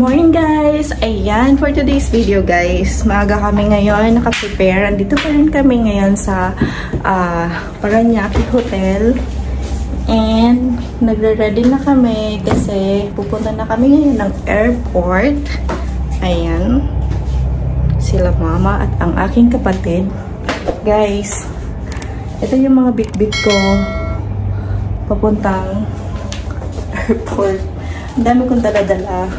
morning guys! Ayan, for today's video guys, maaga kami ngayon, naka-prepare. Andito pa rin kami ngayon sa Paranaque Hotel. And nagre-ready na kami kasi pupunta na kami ngayon ng airport. Ayan, sila mama at ang aking kapatid. Guys, ito yung mga bit-bit ko papuntang airport. Ang dami kong dala-dala.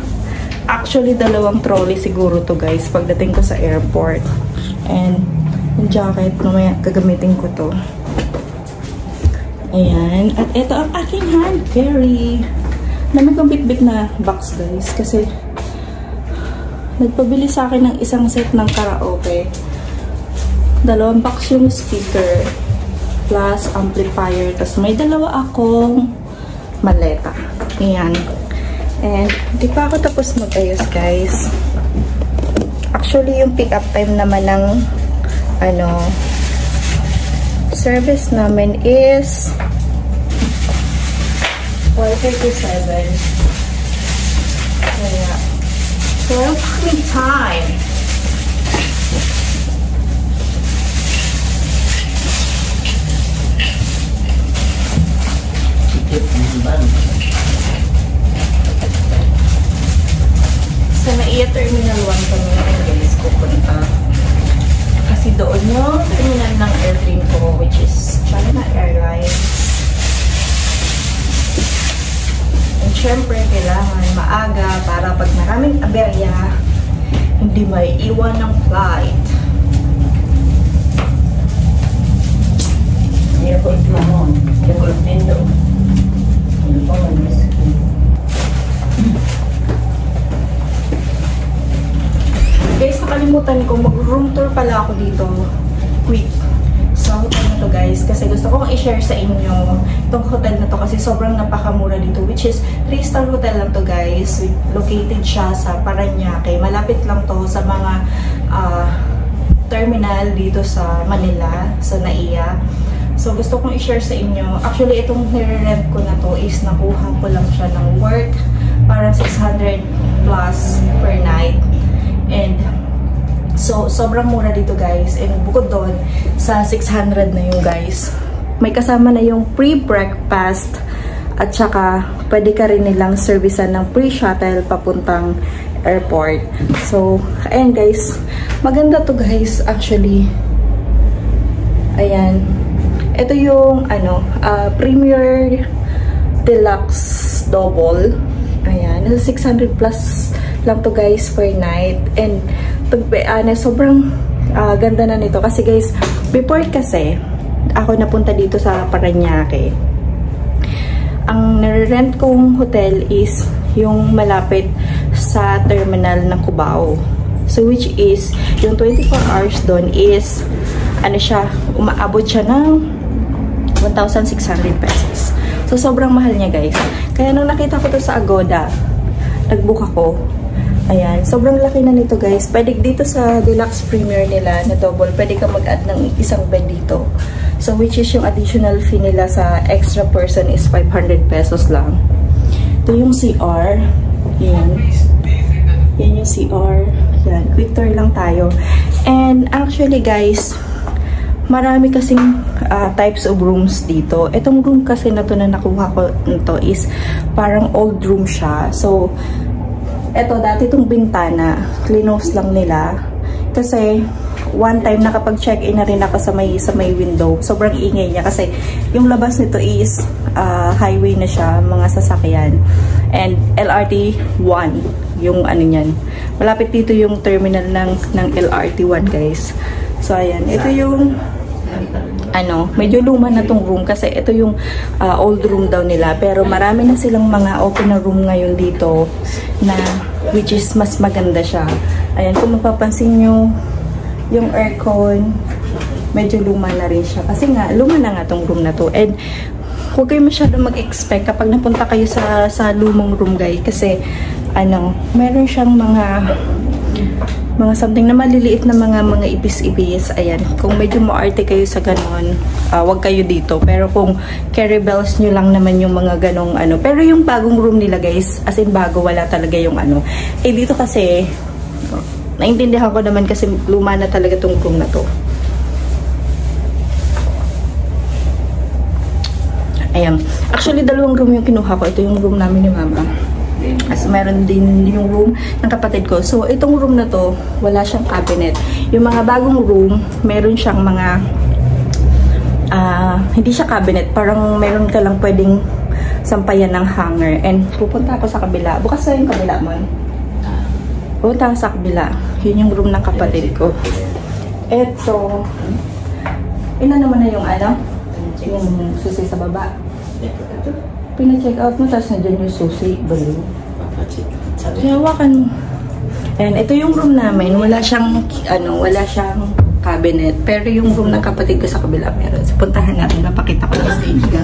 Actually, 2 trolley siguro to guys pagdating ko sa airport. And yung jacket, mamaya gagamitin ko to. Ayan. At ito ang aking hand carry. Dami kong bit-bit na box guys. Kasi nagpabili sa akin ng isang set ng karaoke. 2 box yung speaker plus amplifier. Tapos may 2 akong maleta. Ayan. And hindi pa ako tapos mag-ayos guys. Actually, yung pick-up time naman ng service namin is 4:37. Kaya, welcome time. Sa Naiya Terminal 1 kami ngayon guys pupunta. Kasi doon yung terminal ng airplane ko, which is China Airlines. And syempre, kailangan maaga para pag maraming aberya, hindi may iwan ng flight. Airport mo, airport window. Ano pa man is guys, nakalimutan ko, mag-room tour pala ako dito. Quick. Sa hotel na to guys. Kasi gusto kong i-share sa inyo itong hotel na to kasi sobrang napakamura dito. Which is 3-star hotel lang to guys. Located siya sa Paranaque. Malapit lang to sa mga terminal dito sa Manila, sa Naiya. So gusto kong i-share sa inyo. Actually, itong nire-rent ko na to is nakuha ko lang siya ng work. Parang 600 plus per night. And so sobrang mura dito guys. And bukod doon sa 600 na yung guys, may kasama na yung pre-breakfast at saka pwede ka rin nilang servicean ng pre-shuttle papuntang airport. So ayan guys, maganda to guys actually. Ayan, ito yung Premier Deluxe Double. Ayan, nasa 600 plus lang to guys per night. And sobrang ganda na nito kasi guys, before kasi ako napunta dito sa Paranaque, ang nare-rent kong hotel is yung malapit sa terminal ng Cubao. So which is yung 24 hours doon is umaabot siya ng 1,600 pesos. So sobrang mahal niya guys. Kaya nung nakita ko to sa Agoda, nag-book ako. Ayan, sobrang laki na nito guys. Pwede dito sa deluxe premier nila na double, pwede ka mag-add ng isang bed dito. So which is yung additional fee nila sa extra person is 500 pesos lang. Ito yung CR. Yan. Yan yung CR. Yan, quick tour lang tayo. And actually guys, marami kasing types of rooms dito. Itong room kasi na to na nakuha ko nito is parang old room siya. So eto, dati itong bintana, close lang nila. Kasi, one time nakapag-check-in na rin ako sa may window. Sobrang ingay niya kasi yung labas nito is highway na siya, mga sasakyan. And LRT 1, yung niyan. Malapit dito yung terminal ng LRT 1 guys. So, ayan. Ito yung medyo luma na tong room kasi ito yung old room daw nila, pero marami na silang mga open na room ngayon dito na which is mas maganda siya. Ayan, kung mapapansin nyo yung aircon, medyo luma na rin siya kasi nga luma na nga tong room na to. And huwag kayo masyado mag-expect kapag napunta kayo sa lumang room guys kasi meron siyang mga Mga something na maliliit na mga ipis-ipis. Ayan. Kung medyo maarte kayo sa ganon, wag kayo dito. Pero kung carry bells nyo lang naman yung mga ganong ano. Pero yung bagong room nila guys, as in bago, wala talaga yung ano. Eh dito kasi, naintindihan ko naman kasi luma na talaga tong room na to. Ayan. Actually, dalawang room yung kinuha ko. Ito yung room namin ni Mama. As meron din yung room ng kapatid ko. So, itong room na to, wala siyang cabinet. Yung mga bagong room, meron siyang mga hindi siya cabinet. Parang meron ka lang pwedeng sampayan ng hanger. And pupunta ako sa kabila. Bukas na yung kabila mo. Pupunta ako sa kabila. Yun yung room ng kapatid ko. Eto. Ilan naman na yung ano? Yung susi sa baba. Pina-check out mo, tapos nandiyan yung susi. Baliw. Kaya hawakan mo. And ito yung room namin. Wala siyang, wala siyang cabinet. Pero yung room ng kapatid ko sa kabila meron. So, puntahan natin. Napakita ko lang sa inyo.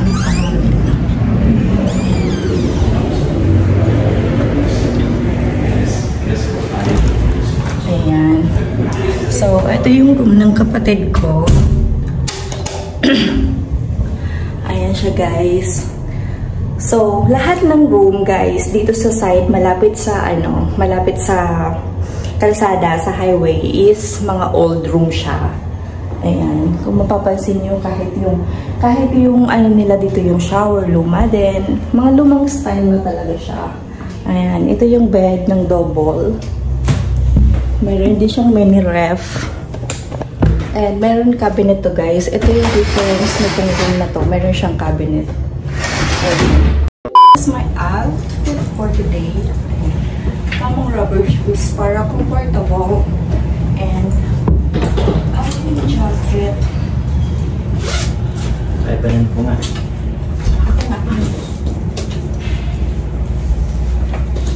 Ayan. So, ito yung room ng kapatid ko. Ayan siya, guys. So, lahat ng room, guys, dito sa site, malapit sa kalsada, sa highway, is mga old room siya. Ayan. Kung mapapansin nyo, kahit yung ano nila dito, yung shower, luma din. Mga lumang style na talaga siya. Ayan. Ito yung bed ng double. Meron din siyang mini ref. And meron cabinet to, guys. Ito yung difference nitong room na to. Meron siyang cabinet. This is my outfit for today. Tamang rubber shoes para comfortable. And yung jacket. Kaya pa rin po nga.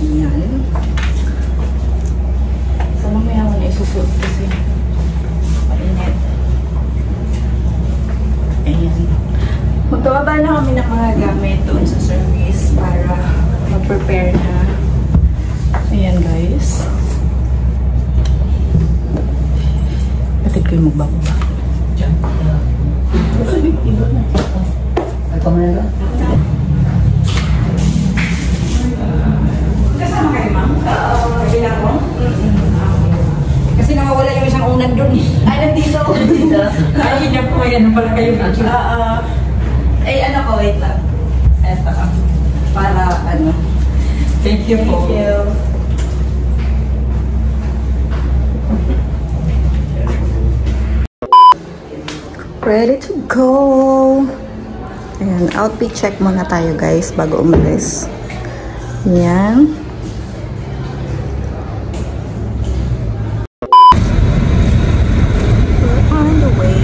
Yan. So mamaya ko na isusuot kasi mainit. Ayan. Magkababa na kami ng mga gamit doon sa service para mag-prepare na. Ayan, guys. Batid ko yung magbababa. Kasama kayo, ma'am? Kabilang ko? Kasi nawawala yung isang unan doon. Ay, nandito. Ay, hindi po yan. Pala kayo. Ay, ano ko, wait lang. Eto. Para, ano. Thank you po. Thank you. Ready to go. Ayan, outfit check muna tayo, guys, bago umalis. Ayan. We're on the way.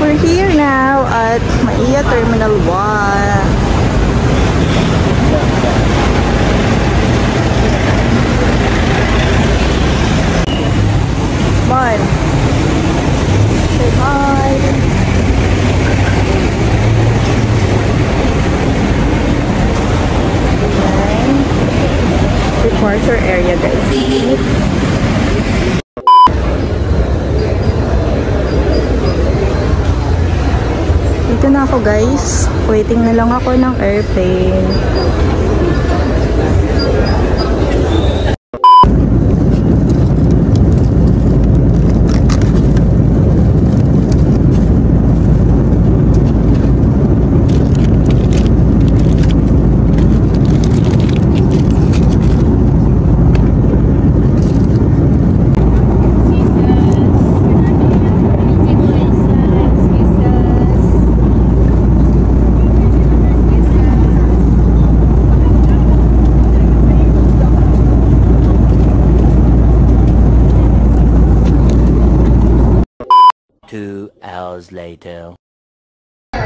We're here now at Maiya Terminal 1. Bye. Say bye. Departure area, guys. Dito na ako, guys. Waiting na lang ako ng airplane. Later.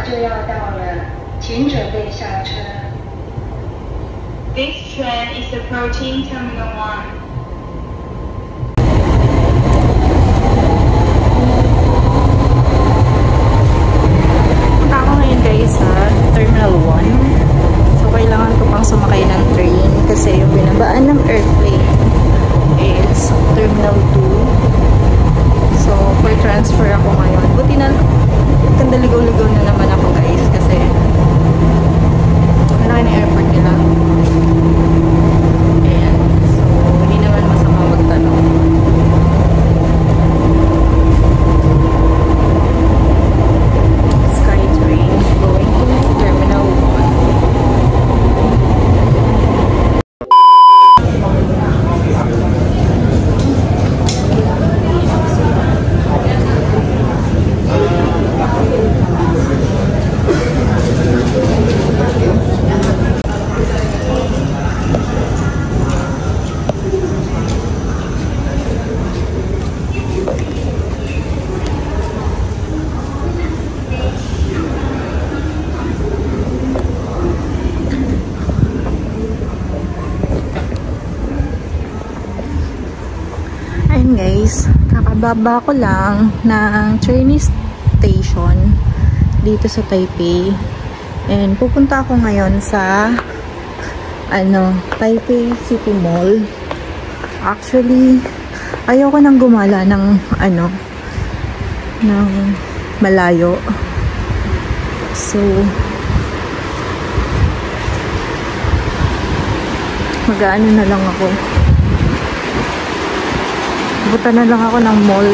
就要到了，请准备下车。This train is approaching Terminal 1. Kababa ko lang ng train station dito sa Taipei. And pupunta ako ngayon sa Taipei City Mall. Actually, ayoko nang gumala ng ng malayo. So, mag-aano na lang ako. Punta na lang ako ng mall.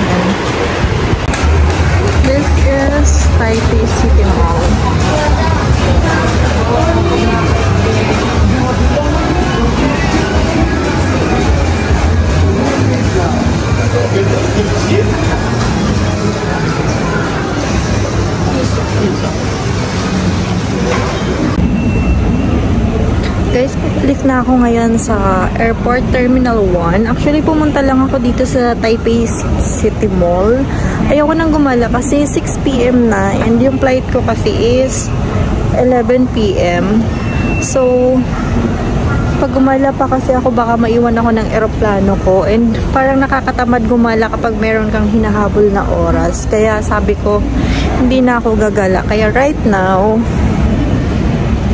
Ayan. This is Taipei City Mall. Guys, balik na ako ngayon sa Airport Terminal 1. Actually, pumunta lang ako dito sa Taipei City Mall. Ayoko nang gumala kasi 6 PM na and yung flight ko kasi is 11 PM. So, pag gumala pa kasi ako baka maiwan ako ng eroplano ko and parang nakakatamad gumala kapag meron kang hinahabol na oras. Kaya sabi ko, hindi na ako gagala. Kaya right now,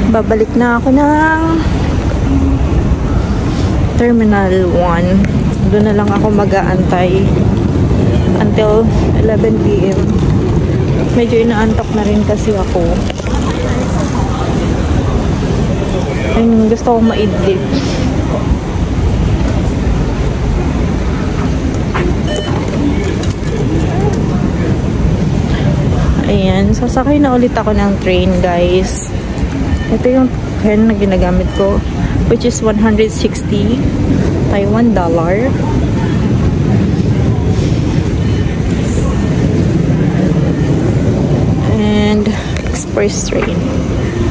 babalik na ako ng Terminal 1. Doon na lang ako mag-aantay until 11 PM. Medyo inaantok na rin kasi ako. And gusto kong maidlip. Ayan, sasakay na ulit ako ng train, guys. Ito yung pen na ginagamit ko, which is 160 Taiwan dollar. And express train.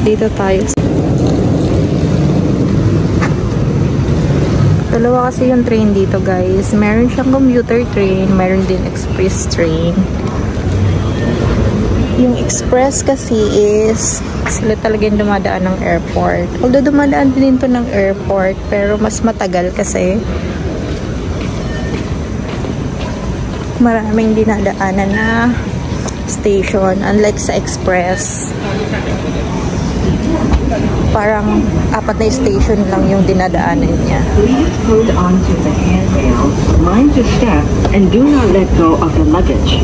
Dito tayo. Dalawa kasi yung train dito, guys. Meron siyang commuter train, meron din express train. Yung express kasi is sila talaga yung dumadaan ng airport. Although dumadaan din ito ng airport, pero mas matagal kasi maraming dinadaanan na station. Unlike sa express, parang 4 na station lang yung dinadaanan niya. Please hold on to the handrail, mind your step, and do not let go of the luggage.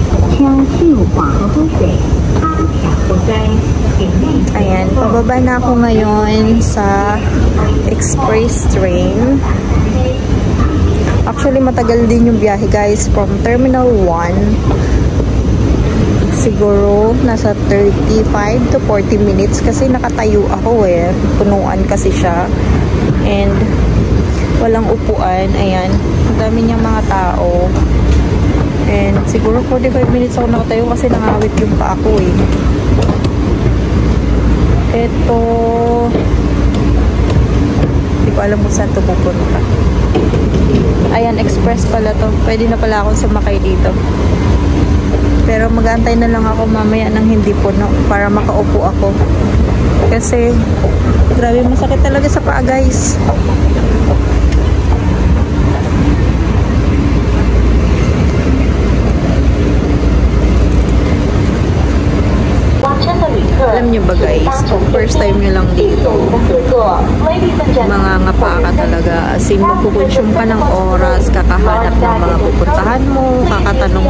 Ayan, pababa na ako ngayon sa express train. Actually, matagal din yung biyahe, guys, from Terminal 1. Siguro nasa 35 to 40 minutes kasi nakatayo ako eh. Punuan kasi siya. And walang upuan. Ayan. Ang dami niyang mga tao. And siguro 45 minutes ako nakatayo kasi nangawit yung pa ako eh. Ito, hindi ko alam kung saan ito pupunta. Ayan, express pala to. Pwede na pala akong sumakay dito. Pero mag-aantay na lang ako mamaya ng hindi puno para makaupo ako. Kasi, grabe masakit talaga sa paa, guys. Alam nyo ba, guys, first time nyo lang dito, mga ngapa ka talaga. As in, magkukonsume ka ng oras, kakahanap ng mga pupuntahan mo, kakatanong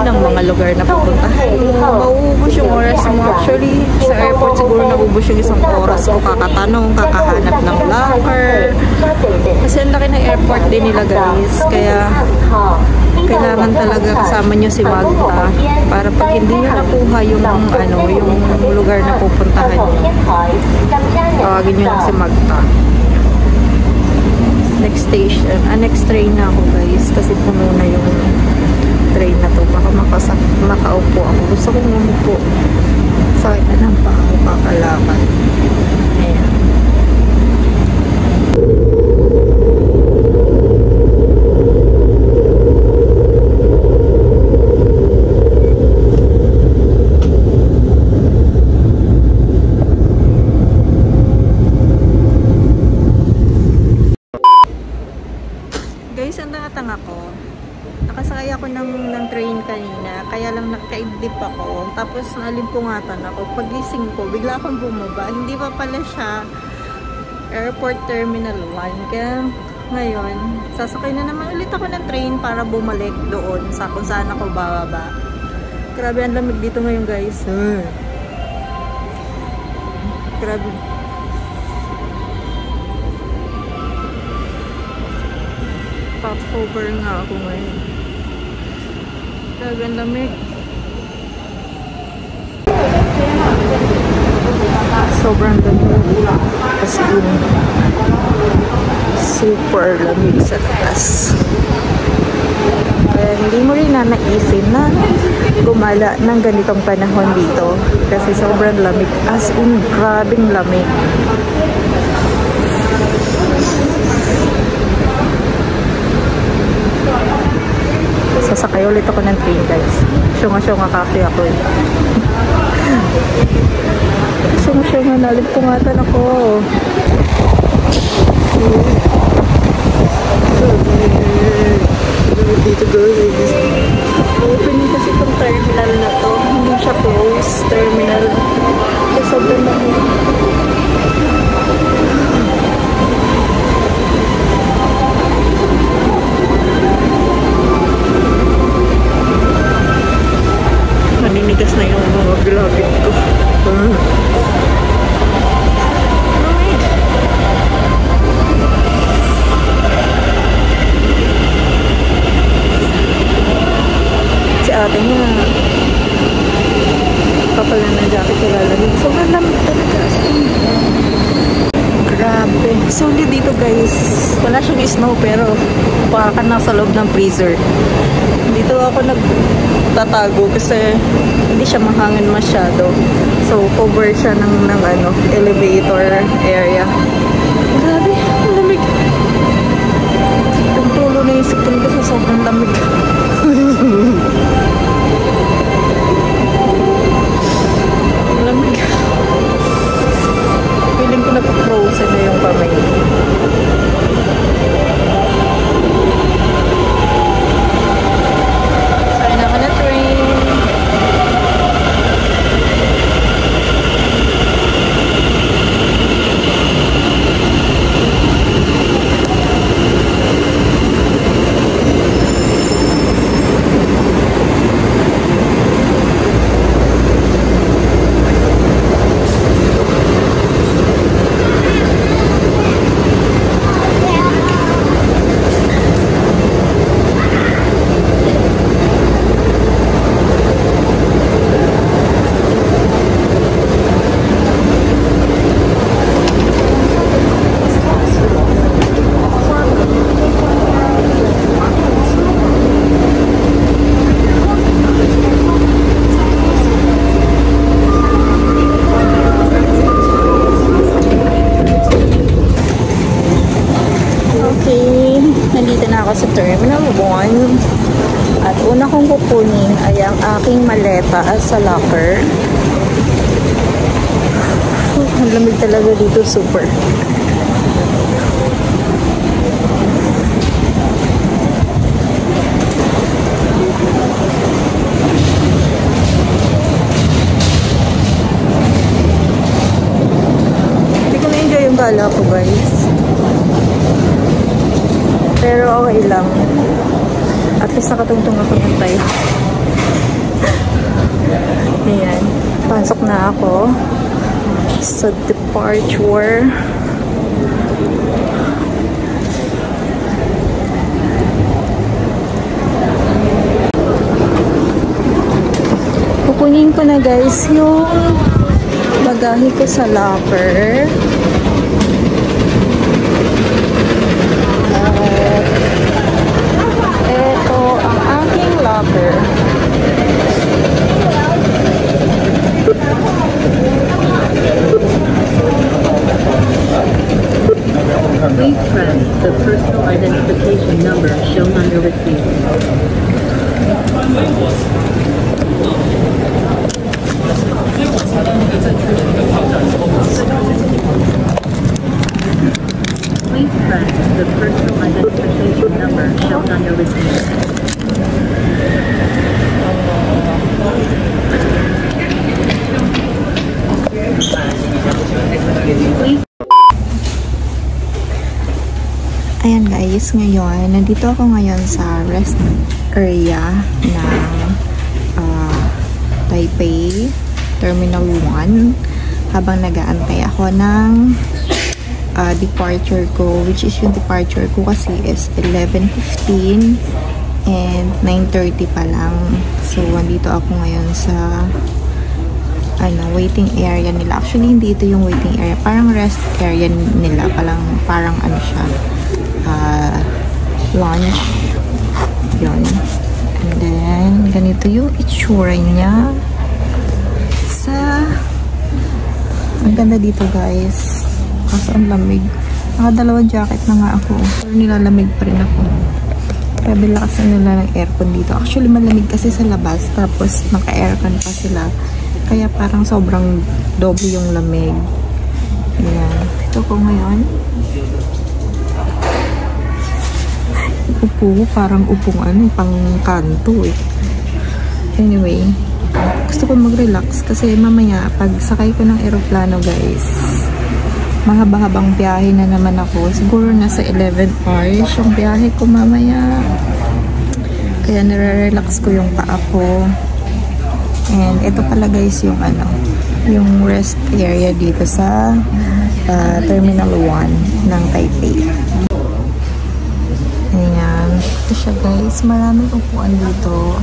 ng mga lugar na pupuntahan mo. Mauubos yung oras mo. Actually, sa airport siguro naubos yung isang oras ko, kakatanong, kakahanap ng locker. Kasi ang laki ng airport din nila, guys. Kaya kailangan talaga kasama nyo si Magda para pag hindi nyo nakuha yung yung lugar na pupuntahan nyo, tawagin nyo lang si Magda. Next station, next train na ako, guys, kasi puno na yung train na to. Baka makaupo ako. Gusto kong umupo. Sakit na ng paa ko, kakalaman. Ayan. ng train kanina, kaya lang nakaidlip ako. Tapos nalimpungatan ako. Pagising ko, bigla akong bumaba. Hindi pa pala siya Airport Terminal 1. Kaya ngayon, sasakay na naman ulit ako ng train para bumalik doon sa kung saan ako bababa. Grabe ang lamig dito ngayon, guys. Grabe. Pop-over nga ako ngayon. Grabe ang lamig. Sobrang lamig. Kasi super lamig sa taas. Kaya hindi mo rin na naisip na gumala ng ganitong panahon dito. Kasi sobrang lamig. As in, grabing lamig. Sasakay ulit ako ng train, guys. Syunga-syunga kasi ako eh. Syunga-syunga, nalimpungatan ako. Dito, guys. Opening kasi itong terminal na to. Hindi siya close terminal. Kasi sobrang lamig. Naninigas na yung mga graphic ko. Si ate niya kapal na ng jacket ko lalamig. Sobrang lamig talaga. Grabe. Solid dito, guys. Wala siyang snow pero baka nasa loob ng freezer. Dito ako nagtatago kasi hindi siya mahangin masyado. So, cover siya ng ano, elevator area. Grabe, ang lamig. Yung tulo na yung sipon ko sa sobrang lamig. Ang lamig. Feeling ko nagpa-frozen na yung kamay. Sa Terminal 1 at una kong kukunin ay ang aking maleta sa locker. Ang lamig talaga dito, super. Hindi ko na-enjoy yung gala ko, guys. Pero okay lang. At least nakatungtong ako ng tayo. Ayan. Pasok na ako sa departure. Kukunin ko na, guys, yung bagahe ko sa locker. Ito ang aking locker. Please press the personal identification number shown on your receipt. guys, ngayon, nandito ako ngayon sa rest area ng Taipei Terminal 1 habang nag-aantay ako ng departure ko, which is yung departure ko kasi is 11:15 and 9:30 pa lang. So, andito ako ngayon sa waiting area nila. Actually, hindi ito yung waiting area. Parang rest area nila. Parang ano siya. Lunch. Yun. And then, ganito yung itsura niya. Ang ganda dito, guys. Kaso ang lamig. Nakadalawang jacket na nga ako. Pero nilalamig pa rin ako. Grabe lakas nila ng aircon dito. Actually, malamig kasi sa labas. Tapos, naka-aircon pa sila. Kaya parang sobrang doble yung lamig. Ayan. Ito ko ngayon. Upo. Parang upong pang kanto eh. Anyway. Gusto ko mag-relax kasi mamaya pag sakay ko ng eroplano, guys, mahaba-habang biyahe na naman ako. Siguro nasa 11 hours yung biyahe ko mamaya. Kaya nare-relax ko yung paa ko. And ito pala, guys, yung yung rest area dito sa Terminal 1 ng Taipei. Ayan. Ito siya, guys. Maraming upuan dito.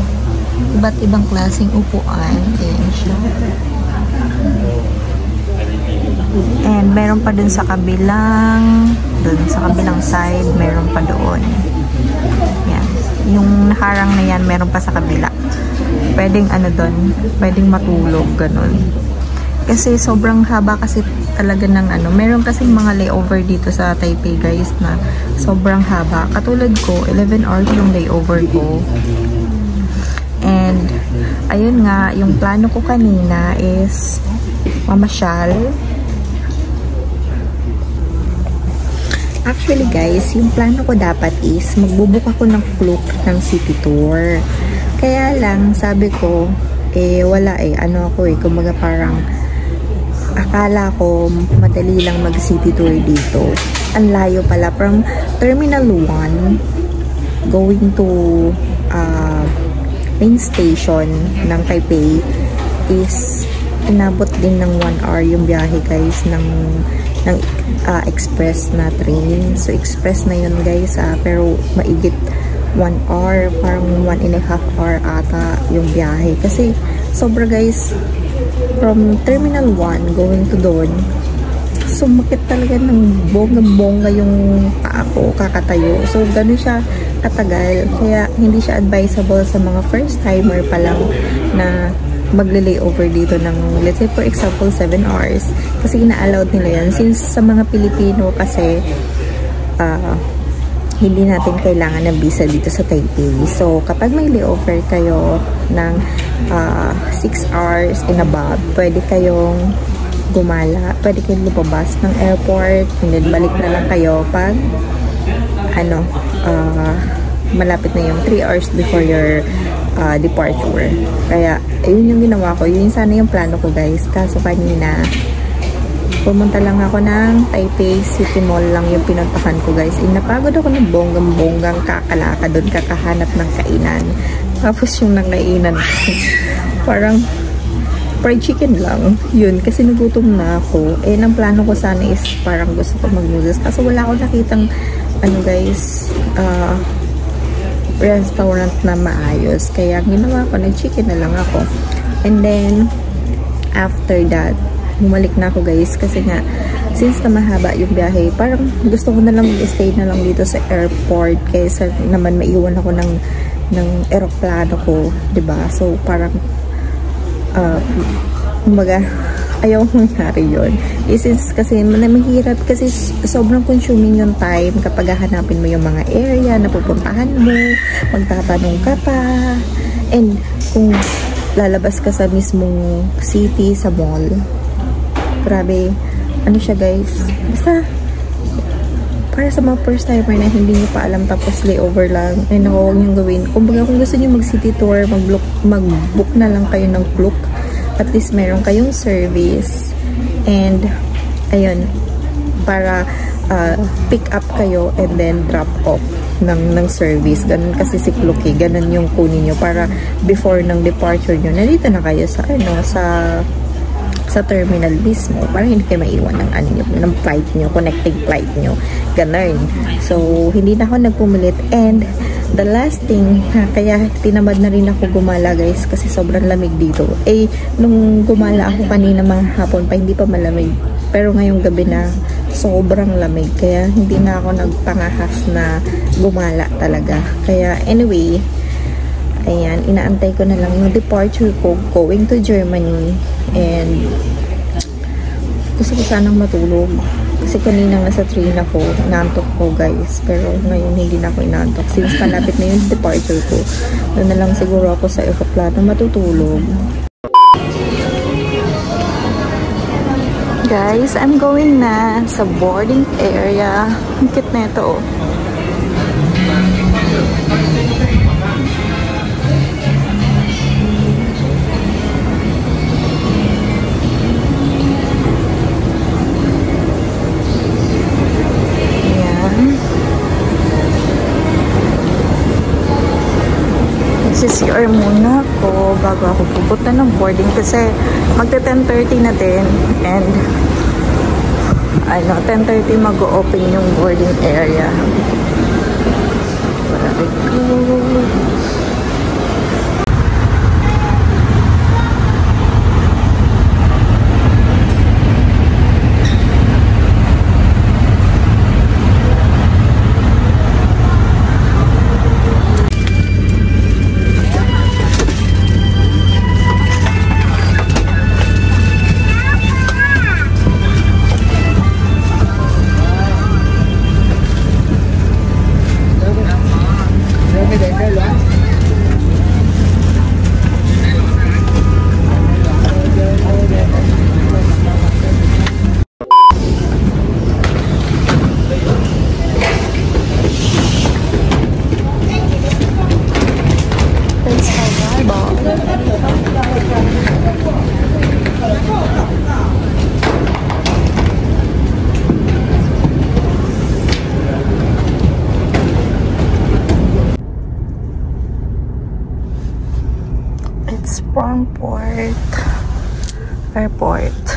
Iba't ibang klaseng upuan. Ayan siya. And meron pa dun sa kabilang side, meron pa doon. Yan. Yung nakarang na yan, meron pa sa kabila. Pwedeng pwedeng matulog, ganun. Kasi sobrang haba kasi talaga ng meron kasing mga layover dito sa Taipei, guys, na sobrang haba. Katulad ko, 11 hours yung layover ko. And, ayun nga, yung plano ko kanina is mamasyal. Actually, guys, yung plano ko dapat is magbubuk ako ng Klook ng city tour. Kaya lang, sabi ko, wala kumbaga parang akala ko madali lang mag city tour dito. Ang layo pala from Terminal 1 going to main station ng Taipei is inabot din ng 1 hour yung biyahe, guys, ng express na train. So express na yun, guys, pero maigit 1 hour, parang 1.5 hour ata yung biyahe. Kasi sobra, guys, from Terminal 1 going to doon, sumakit talaga ng bongga-bongga yung paa ko kakatayo. So ganun siya katagal. Kaya hindi siya advisable sa mga first timer pa lang na magle-layover dito ng, let's say for example, 7 hours. Kasi ina-allowed nila yan. Since sa mga Pilipino kasi hindi natin kailangan ng visa dito sa Taipei. So kapag may layover kayo ng 6 hours and above, pwede kayong gumala, pwede kayong lumabas ng airport, and then balik na lang kayo pag malapit na yung 3 hours before your departure. Kaya ayun yung ginawa ko, yun sana yung plano ko, guys. Kaso kanina pumunta lang ako ng Taipei City Mall lang yung pinuntahan ko, guys. Napagod ako ng bonggang kakalaka doon, kakahanap ng kainan. Tapos yung nakainan parang fried chicken lang. Yun, kasi nagutom na ako. Ang plano ko sana is parang gusto ko mag-noodles. Kaso wala akong nakitang, guys, restaurant na maayos. Kaya ginawa ko, nag-chicken na lang ako. And then, after that, bumalik na ako, guys. Kasi nga, since na mahaba yung biyahe, parang gusto ko na lang stay na lang dito sa airport. Kaysa naman maiwan ako ng eroplano ko. Diba? So, parang kumbaga, ayaw mangyari yun. Since kasi mahirap kasi sobrang consuming yung time kapag hahanapin mo yung mga area na pupuntahan mo, magtatanong ka pa, and kung lalabas ka sa mismong city, sa mall, grabe, siya, guys, basta para sa mga first timer na hindi nyo pa alam tapos layover lang, huwag nyo gawin. Kumbaga, kung gusto nyo mag city tour, mag-book na lang kayo ng Klook. At least meron kayong service. And ayun, para pick up kayo and then drop off ng service. Ganun kasi si Klook, ganun yung kunin nyo para before ng departure nyo, nandito na kayo sa sa terminal mismo para hindi kayo maiwan ng flight nyo, connecting flight nyo. Ganun. So, hindi na ako nagpumilit. And the last thing, kaya tinamad na rin ako gumala guys kasi sobrang lamig dito. Nung gumala ako kanina mga hapon pa, hindi pa malamig. Pero ngayong gabi na sobrang lamig. Kaya hindi na ako nagpangahas na gumala talaga. Kaya anyway, ayan, inaantay ko na lang yung departure ko going to Germany. And gusto ko sanang matulog. Kasi kaninang nasa train ako, inaantok ko guys. Pero ngayon hindi na ako inaantok. Since malapit na yung departure ko, doon na lang siguro ako sa aeroplano matutulog. Guys, I'm going na sa boarding area. Ang cute na ito. CR muna ako bago ako pupunta ng boarding kasi magta 10:30 na din and 10:30 mag-o-open yung boarding area. Where I go? It's Frankfurt Airport.